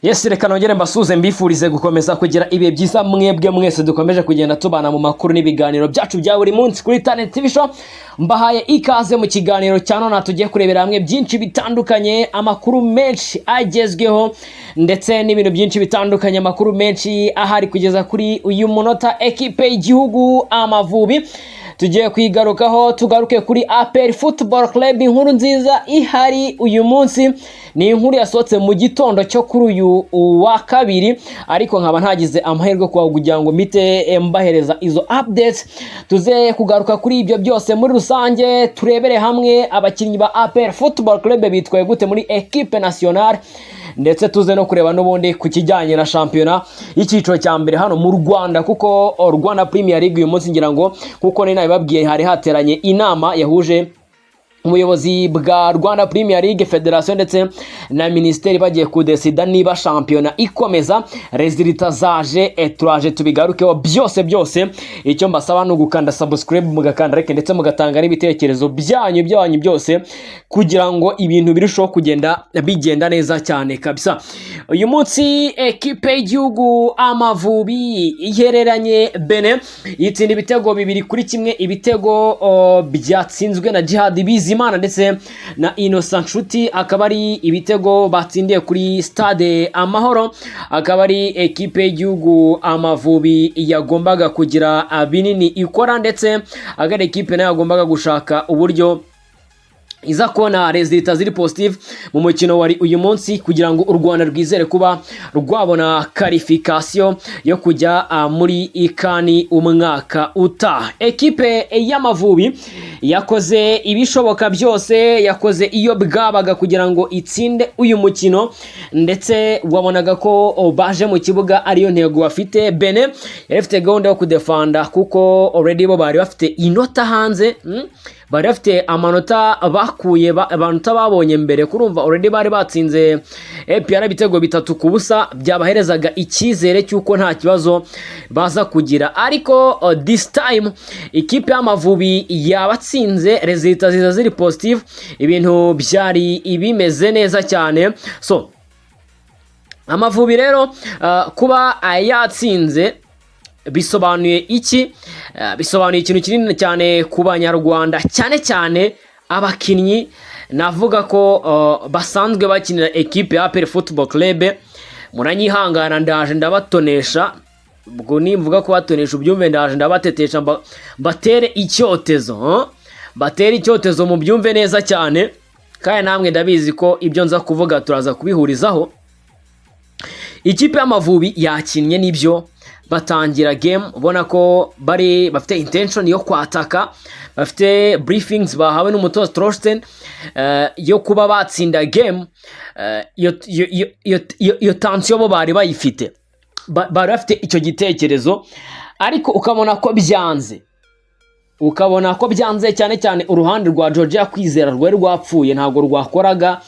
Yes, reka nongere mbasuze mbifurize gukomeza kugira ibihe byiza mwebwe mwese dukomeje kugenda tubana mu makuru n'ibiganiro byacu bya buri munsi kuri Talent TV Show. Mbahaye ikaze mu kiganiro cya none tugiye kurebera hamwe byinshi bitandukanye, amakuru menshi agezweho ndetse n'ibintu byinshi bitandukanye, amakuru menshi ahari kugeza kuri uyu munota. Ekipe y'igihugu Amavubi tugiye kwigarukaho, tugaruke kuri APR Football Club. Inkuru nziza ihari uyu munsi ni inkuru yasohotse mu gitondo cyo kuri uyu wa kabiri, ariko nkaba ntagize amahirwe kugira ngo mite mbahereza izo updates. Tuze kugaruka kuri ibyo byose muri rusange, turebere hamwe abakinnyi ba APR Football Club bitwaye gute muri equipe nationale, ndetse tuze no kureba n'ubundi ku kijyanye na shampiyona y'icyiciro cya mbere hano mu Rwanda, kuko Rwanda Premier League uyu munsi ngira ngo kuko nari nabibabwiye hari hateranye inama yahuje umuyobozi bwa Rwanda Premier League Federation ndetse na ministeri bagiye kudesida niba shampiyona ikomeza. Resulta zaje turaje tubigarukeho byose. Icyo mbasaba no gukanda subscribe, mugakanda like ndetse mugatanga n'ibitekerezo byanyu byose kugira ngo ibintu birusheho kugenda bigenda neza cyane kabisa. Uyu munsi ekipe y'igihugu Amavubi ihereranye Benin yitsinda ibitego 2-1, ibitego byatsinzwe na Jihad Bizimana ndetse na Innocent Nshuti, akaba ari ibitego batsindiye kuri stade Amahoro. Akaba ari ekipe y'igihugu Amavubi yagombaga kugira binini ikora, ndetse agari ekipe nayo yagombaga gushaka uburyo iza kona resulta ziri positive mu mukino wari uyu munsi kugira ngo u Rwanda rwizere kuba rwabona qualification yo kujya muri ikani umwaka uta. Ekipe y'Amavubi yakoze ibishoboka byose, yakoze iyo bwabaga kugira ngo itsinde uyu mukino, ndetse wabonaga ko baje mu kibuga ariyo ntego bafite. Benin yafite gahunda yo kudefanda kuko already bo bari bafite inota hanze, bari bafite amanota bakuye abantu babonye mbere, kurumva already bari batsinze APR ibitego 3-0, byabaherezaga icyizere cyuko nta kibazo baza kugira. Ariko this time ikipe y'Amavubi yabatsinze, resulta ziza ziri positive, ibintu byari ibimeze neza cyane. So Amavubi rero kuba yatsinze bisobanuye iki? Bisobanuye ikintu kinini cyane ku banyarwanda, cyane abakinnyi navuga ko basanzwe bakinira ekipe ya APR Football Club. Muranyihangana ndaje ndabatonesha, ubwo nimvuga ko batonesha ubyumve, ndaje ndabatetesha batere icyotezo, batere icyotezo mu byumve neza cyane, kandi namwe ndabizi ko ibyo nza kuvuga turaza kubihurizaho. Ikipe y'Amavubi yakinnye nibyo, batangira game ubona ko bafite intention yo kwataka, bafite briefings bahawe n'umutoza Trosten yo kuba batsinda game. Yo tension bo bari bayifite, bari bafite icyo gitekerezo, ariko ukabona ko byanze cyane uruhande rwa Georgia Kwizera rwari rwapfuye, ntabwo rwakoraga.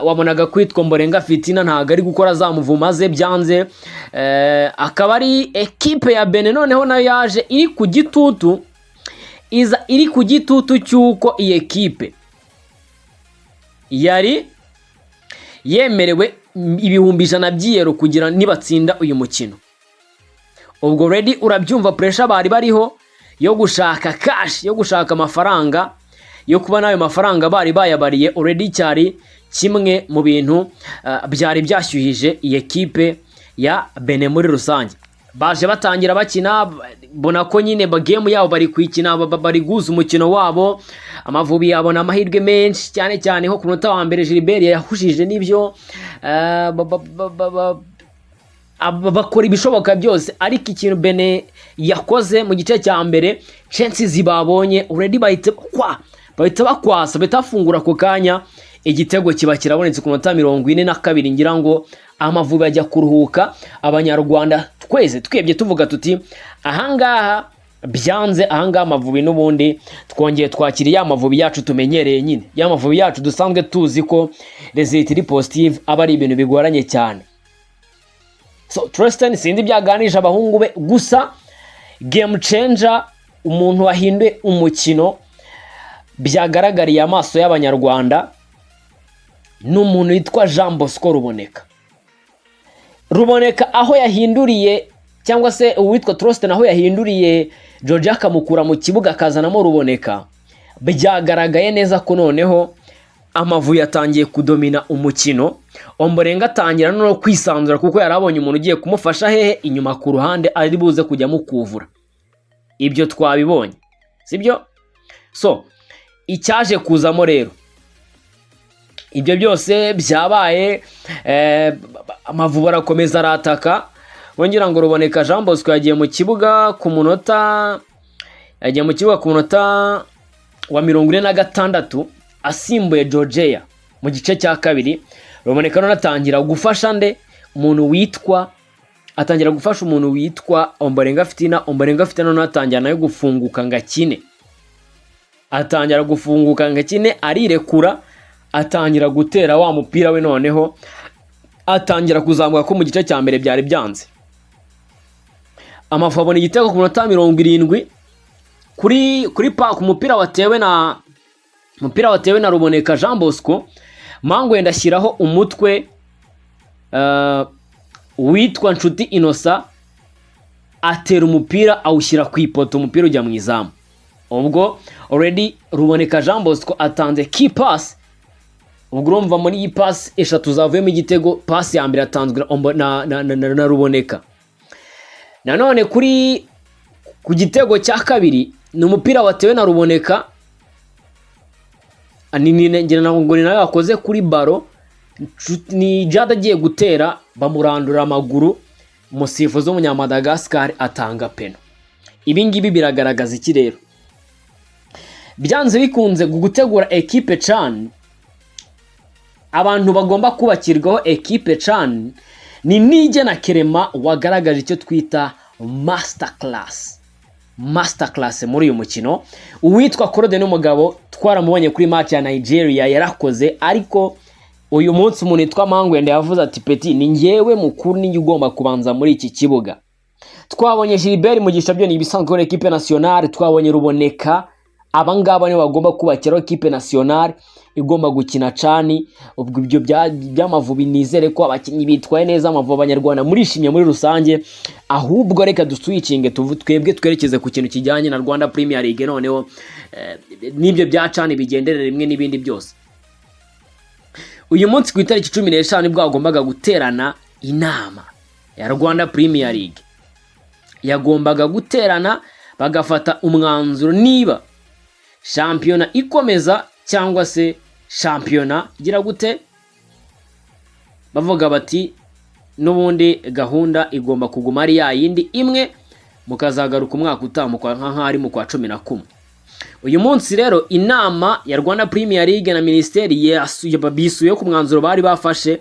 Wabonaga kwitwa Mborenga Fitina ntago ari gukora za muvuma ze, byanze. Akaba ari ekipe ya Benin noneho nayo yaje iri ku gitutu cyuko iyi ekipe yari yemerewe ibihumbi 100 by'Euro kugira nibatsinda uyu mukino. Ubwo ready urabyumva pressure bari bariho yo gushaka cash, yo gushaka amafaranga, yo kuba nayo mafaranga bari bayabariye already. Cyari kimwe mu bintu byari byashyuhije iyi ekipe ya Benin muri rusange. Baje batangira bakina, bona ko nyine game yabo bari kwikina, bari guza umukino wabo. Amavubi yabona amahirwe menshi cyane ho ku munota wa mbere Gilbert yahushije n'ibyo, bakora ibishoboka byose, ariko ikintu Benin yakoze mu gice cya mbere, chances zibabonye already bahita bakwasa, betafungura ko kanya igitego kiba kirabonetse ku munota 42. ngira ngo Amavubi ajya kuruhuka. Abanyarwanda twese twebye tuvuga tuti ahangaha byanze, ahangaha Amavubi n'ubundi twongeye twakiriye Amavubi yacu tumenyereye, nyine ya Amavubi yacu dusanzwe tuzi ko result iri positive aba ari ibintu bigoranye cyane. So Trosten sindi byaganije abahungu be, gusa game changer, umuntu wahinduye umukino byagaragariye amaso y'Abanyarwanda n'umuntu yitwa Jean Bosco Ruboneka. Ruboneka aho yahinduriye cyangwa se uwitwa Trosten aho yahinduriye George akamukura mu kibuga akazanamo Ruboneka, byagaragaye neza ko noneho Amavubi yatangiye kudomina umukino. Ombolenga atangira no kwisanzura kuko yarabonye umuntu ugiye kumufasha hehe inyuma ku ruhande ari buze kujya mukuvura. Ibyo twabibonye sibyo? So icyaje kuzamo rero ibyo byose byabaye, Amavubi arakomeza arataka, bongera ngo Ruboneka Jean Bosco yagiye mu kibuga ku munota wa 46 asimbuye Georgia mu gice cya kabiri. Ruboneka none atangira gufasha umuntu witwa Ombolenga Fitina. Ombolenga Fitina none atangira nayo gufunguka ngakine, arirekura, atangira gutera wa mupira we, noneho atangira kuzamuka ko mu gice cya mbere byari byanze. Amavubi abona igitego ku minota 70 kuri ku mupira watewe na Ruboneka Jean Bosco. Mangwe ndashyiraho umutwe witwa Nshuti Innocent atera umupira awushyira ku ipoto, umupira ujya mu izamu. Ubwo already Ruboneka Jean Bosco atanze key pass. Ubwo urumva muri iyi pass eshatu zavuyemo igitego, pass ya mbere atanzwe na Ruboneka. Nanone ku gitego cya kabiri ni umupira watewe na Ruboneka, ngira ngo nawe yakoze kuri baro, ni Jada agiye gutera bamurandura amaguru, umusifuzi w'umunyamadagascar atanga peno. Ibi ngibi biragaragaza iki rero? Byanze bikunze gutegura equipe CHAN, abantu bagomba kubakirwaho equipe CHAN ni Nige na Kerema wagaragaje icyo twita masterclass muri uyu mukino. Uwitwa Claude n'umugabo twaramubonye kuri match ya Nigeria yarakoze, ariko uyu munsi umuntu yitwa Mangwende yavuze ati Petit ni ngewe mukuru ni ugomba kubanza muri iki kibuga. Twabonye Gilbert Mugisha byo ni ibisanzwe muri equipe nationale, twabonye Ruboneka, abangaba nibo bagomba kubakira equipe nationale igomba gukina CHAN. Ubwo ibyo by'Amavubi nizere ko abakinnyi bitwaye neza, Amavubi abanyarwanda murishimye muri rusange. Ahubwo reka duswicinge twebwe twerekeze ku kintu kijyanye na Rwanda Premier League, noneho nibyo bya CHAN bigenderera rimwe n'ibindi byose. Uyu munsi ku itariki 15 nibwo agombaga guterana inama ya Rwanda Premier League, yagombaga guterana bagafata umwanzuro niba shampiyona ikomeza cyangwa se shampiyona gira gute. Bavuga bati n'ubundi gahunda igomba kuguma ari yindi imwe, mukazagaruka umwaka utamuka nk'ahari mu kwa 11. Uyu munsi rero inama ya Rwanda Premier League na Ministeri bisuye ku mwanzuro bari bafashe.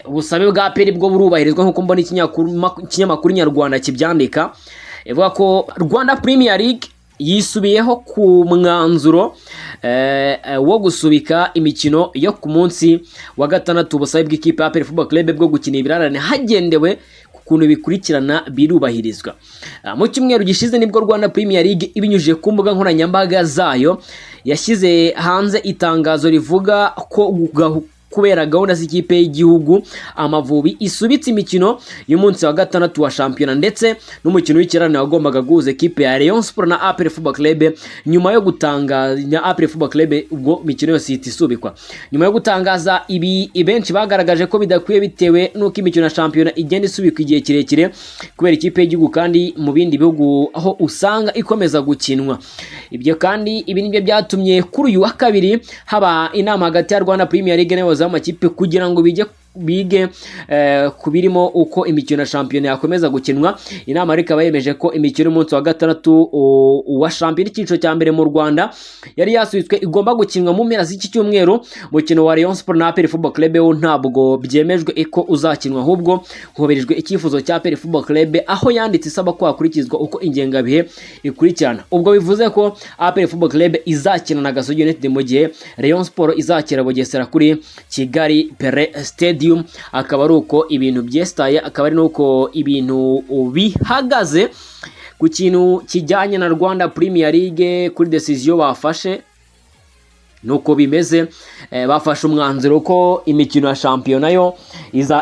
Ubusabe bwa peri bwo burubahirizwa nkuko mbona ikinyamakuru Nyarwanda kibyandika, ivuga ko Rwanda Premier League yisubiyeho ku mwanzuro wo gusubika imikino yo ku munsi wa gatandatu. Ubusabe bw'ikipe ya APR Football Club bwo gukina ibirarane hagendewe ku kuntu bikurikirana birubahirizwa. Mu cyumweru gishize nibwo Rwanda Premier League ibinyujije ku mbuga nkoranyambaga zayo yashyize hanze itangazo rivuga ko kubera gahunda z'ikipe y'igihugu Amavubi isubitse imikino y'umunsi wa gatandatu wa shampiyona, ndetse n'umukino w'ikirane wagombaga guhuza ekipe ya Rayon Sport na APR Football Club. Nyuma yo gutangaza APR Football Club ubwo mikino yose itisubikwa, nyuma yo gutangaza ibi benshi bagaragaje ko bidakwiye bitewe n'uko imikino ya shampiyona igenda isubikwa igihe kirekire kubera ikipe y'igihugu kandi mu bindi bihugu aho usanga ikomeza gukinwa. Ibyo kandi ibi nibyo byatumye kuri uyu wa kabiri haba inama hagati ya Rwanda Premier League n'abayobozi b'amakipe kugira ngo bige kubirimo uko imikino ya shampiyona yakomeza gukinwa. Inama rikaba yemeje ko imikino y'umunsi wa gatandatu wa shampiyona icyiciro cya mbere mu Rwanda yari yasubitswe igomba gukinwa mu mpera z'iki cyumweru. Mukino wa Rayon Sport na APR Football Club ntabwo byemejwe ko uzakinwa, ahubwo hoberejwe icyifuzo cya APR Football Club aho yanditse isaba ko hakurikizwa uko ingengabihe ikurikirana. Ubwo bivuze ko APR Football Club izakina na Gasogi United mu gihe Rayon Sport izakira Bugesera kuri Kigali Pele Stadium. Akaba ari uko ibintu byestaye, akaba ari nuko ibintu bihagaze ku kintu kijyanye na Rwanda Premier League kuri decision bafashe. Nuko bimeze, bafashe umwanzuro ko imikino ya shampiyona yo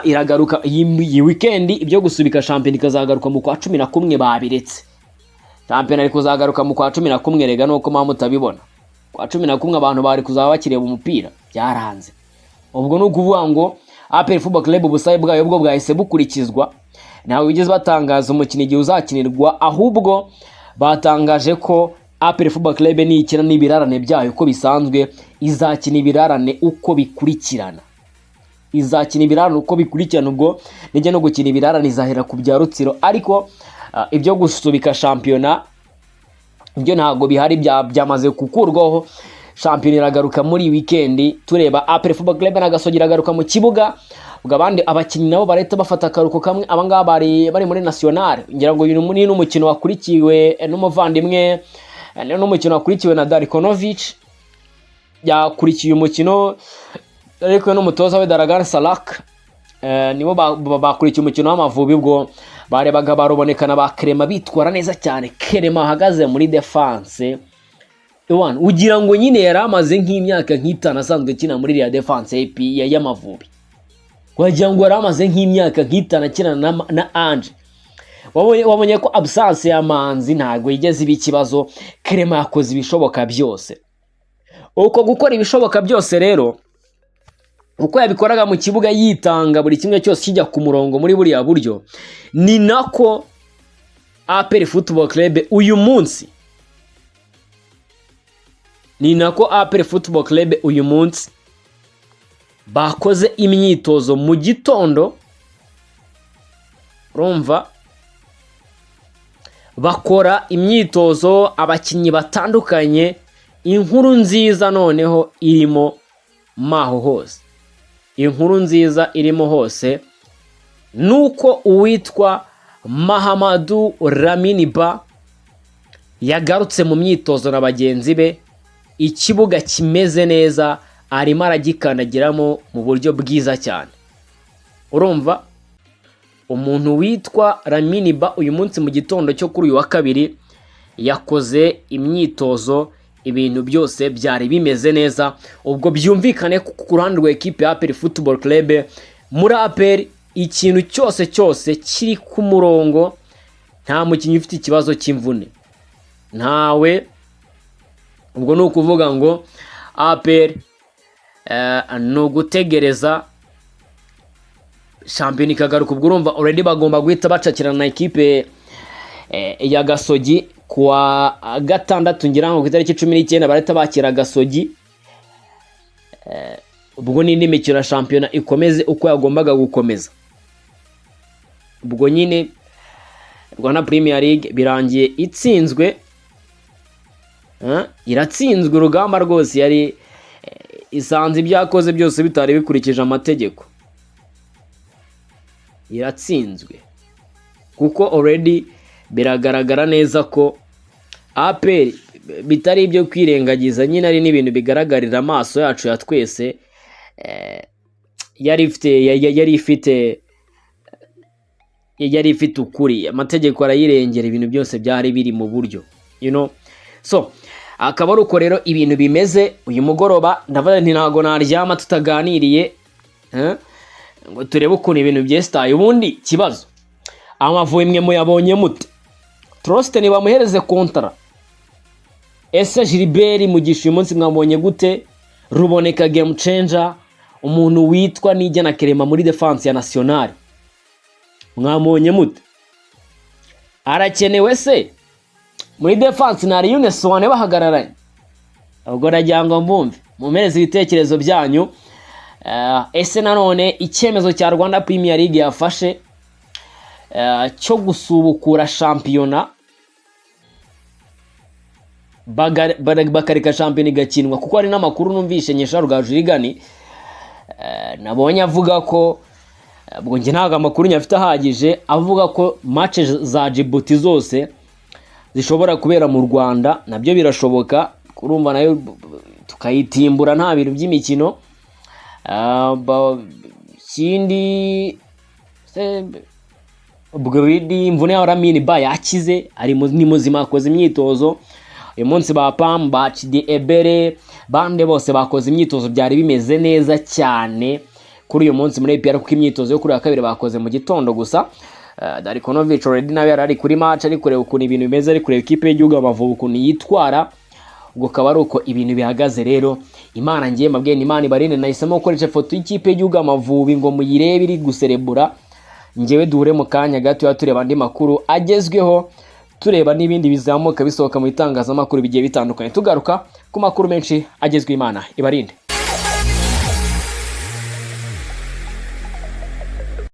iragaruka iyi weekend. Ibyo gusubika shampiyona ikazagaruka mu kwa 11 babiretse. Shampiyona ari kuzagaruka mu kwa 11 rega nuko mama mutabibona. Kwa 11 abantu bari kuzaba bakiriye mu mupira byaranze. Ubwo no kuvuga ngo APR Football Club ubusabe bwayo bwo bwahise bukurikizwa. Ntawe wigeze batangaza umukino igihe uzakinirwa, ahubwo batangaje ko APR Football Club ni ikina n'ibirarane byayo uko bisanzwe, izakina ibirarane uko bikurikirana. Izakina ibirarane uko bikurikirana, ubwo nijye no gukina ibirarane izahera ku bya Rutsiro, ariko ibyo gusubika shampiyona ibyo ntago bihari, byamaze kukurwaho. Shampiyona iragaruka muri weekend. Tureba APR Football Club na Gasogi iragaruka mu kibuga, ubwo abandi abakinnyi nabo bareta bafata akaruko kamwe. Abangaba bari muri national, ngira ngo uyu ni n'umukino wakurikiwe n'umuvandimwe, n'umukino wakurikiwe na Darikonovic, yakurikiye umukino ariko n'umutoza we Daragan Salak, nibo bakurikiye umukino w'Amavubi. Ubwo barebaga barubonekana ba Clement bitwara neza cyane. Clement ahagaze muri defense Ewan, ugira ngo nyine yaramaze nk'imyaka nk'itanu asanzwe kina muri ya defense y'Amavubi. Wagira ngo yaramaze nk'imyaka nk'itanu akina na Ange. Wabonye ko absence ya Manzi ntago yigeze ibikibazo. Clement yakoze ibishoboka byose. Uko gukora ibishoboka byose rero, uko yabikoraga mu kibuga yitanga buri kimwe cyose kijya ku murongo muri buriya buryo, ni nako APR Football Club uyu munsi bakoze imyitozo mu gitondo. Urumva, bakora imyitozo abakinnyi batandukanye. Inkuru nziza noneho irimo maho hose, inkuru nziza irimo hose nuko uwitwa Mahamadou Lamine Ba yagarutse mu myitozo na bagenzi be. Ikibuga kimeze neza, arimo aragikandagiramo mu buryo bwiza cyane. Urumva, umuntu witwa Lamine Ba uyu munsi mu gitondo cyo kuri uyu wa kabiri yakoze imyitozo, ibintu byose byari bimeze neza. Ubwo byumvikane ku ruhande rwa equipe ya APR Football Club, muri APR ikintu cyose kiri ku murongo. Nta mukinnyi ufite ikibazo cy'imvune, ntawe. Ubwo no kuvuga ngo APR no gutegereza shampiyona ikagaruka. Ubwo urumva already bagomba guhita bacakirana na equipe ya Gasogi kuwa gatandatu, ngira ngo ku itariki 19 bareta bakira Gasogi. Ubwo n'indi mikino ya shampiyona ikomeze uko yagombaga gukomeza. Ubwo nyine Rwanda Premier League birangiye itsinzwe, iratsinzwe urugamba rwose. Yari isanze ibyakoze byose bitari bikurikije amategeko, iratsinzwe kuko already biragaragara neza ko APR bitari ibyo kwirengagiza, nyine ari n'ibintu bigaragarira amaso yacu ya twese. yari ifite ukuri, amategeko arayirengera, ibintu byose byari biri mu buryo, so akaba ari uko rero ibintu bimeze uyu mugoroba. ndavuga nti ntago naryama tutaganiriye ngo turebe ukuntu ibintu byestaye. Ubundi kibazo, Amavubi mwe muyabonye mute? Troste ni bamuhereze kontra. Ese Gilbert Mugisha uyu munsi mwabonye gute? Ruboneka game changer, umuntu witwa Nijya na Clement muri defense ya national, mwabonye mute? Arakenewe se muri defense na Younes Wane bahagararanye? Ubwo nagirango mbumve mumereze ibitekerezo byanyu. Ese nanone icyemezo cya Rwanda Premier League yafashe cyo gusubukura shampiyona, bakareka shampiyona igakinwa, kuko ari n'amakuru numvishe Nyesha Rugajurigani nabonye avuga ko, ubwo nge ntago amakuru nyafite ahagije, avuga ko match za Djibouti zose zishobora kubera mu Rwanda. Nabyo birashoboka, kurumva nayo tukayitimbura nta bintu by'imikino. Kindi Bridi imvune ya Lamine Ba yakize, ari ni muzima, akoze imyitozo uyu munsi. Ba Pam, ba Chidi Ebere, bande bose bakoze imyitozo, byari bimeze neza cyane kuri uyu munsi muri EPR kuko imyitozo yo kuri wa kabiri bakoze mu gitondo gusa. Darikonovic already nawe yari kuri match ari kureba ukuntu ibintu bimeze, ari kureba ikipe y'igihugu Amavubi ukuntu yitwara, ubwo kaba ari uko ibintu bihagaze. Rero Imana ngiye mabwiye Imana ibarinde, nahisemo gukoresha foto y'ikipe y'igihugu Amavubi ngo muyirebe iri guserebura. Ngewe duhure mu kanya gato tureba andi makuru agezweho, tureba n'ibindi bizamuka bisohoka mu itangazamakuru bigiye bitandukanye, tugaruka ku makuru menshi agezwe. Imana ibarinde.